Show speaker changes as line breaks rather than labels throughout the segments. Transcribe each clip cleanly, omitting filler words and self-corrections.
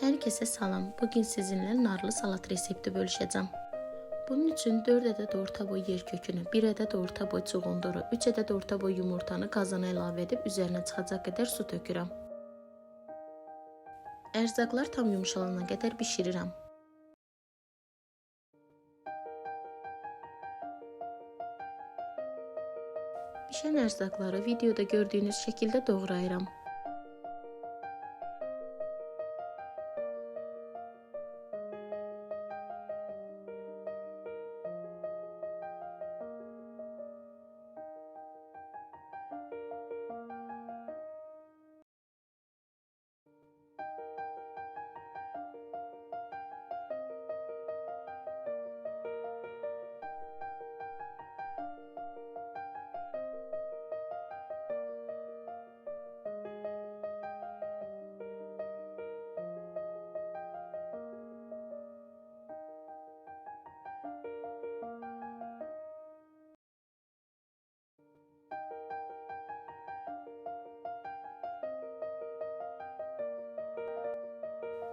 Herkese salam. Bugün sizinle narlı salat resepti bölüşeceğim. Bunun için 4 adet orta boy yer kökünü, 1 adet orta boy çuğunduru, 3 adet orta boy yumurtanı qazana əlavə edib üzerine çıxacaq qədər su tökürəm. Ərzaqlar tam yumuşalana qədər bişirirəm. Pişən ərzaqları videoda gördüğünüz şəkildə doğrayıram.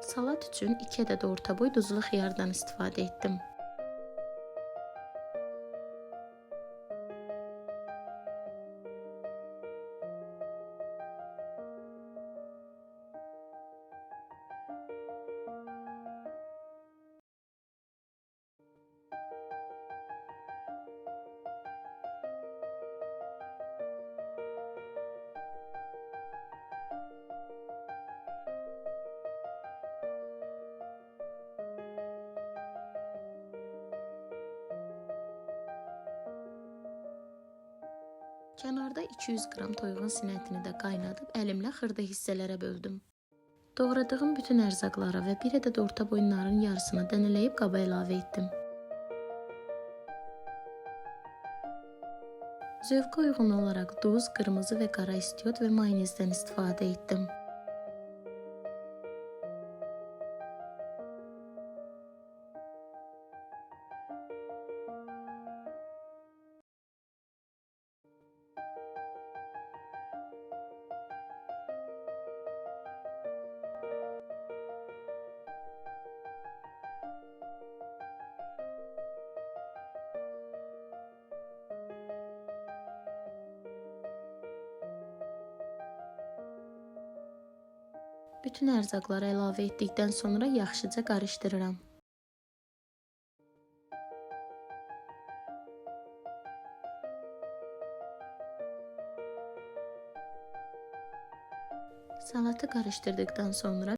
Salat üçün 2 adet orta boy duzlu xiyardan istifadə etdim. Kənarda 200 qram toyuğun sinətini də qaynadıb əlimlə xırda hissələrə böldüm. Doğradığım bütün ərzaqları və 1 adet orta boy narın yarısını dənələyib qaba əlavə etdim. Zövqə uyğun olaraq duz, qırmızı və qara istiot və mayonezdən istifadə etdim. Bütün ərzaqları əlavə etdikdən sonra yaxşıca qarışdırıram. Salatı qarışdırdıktan sonra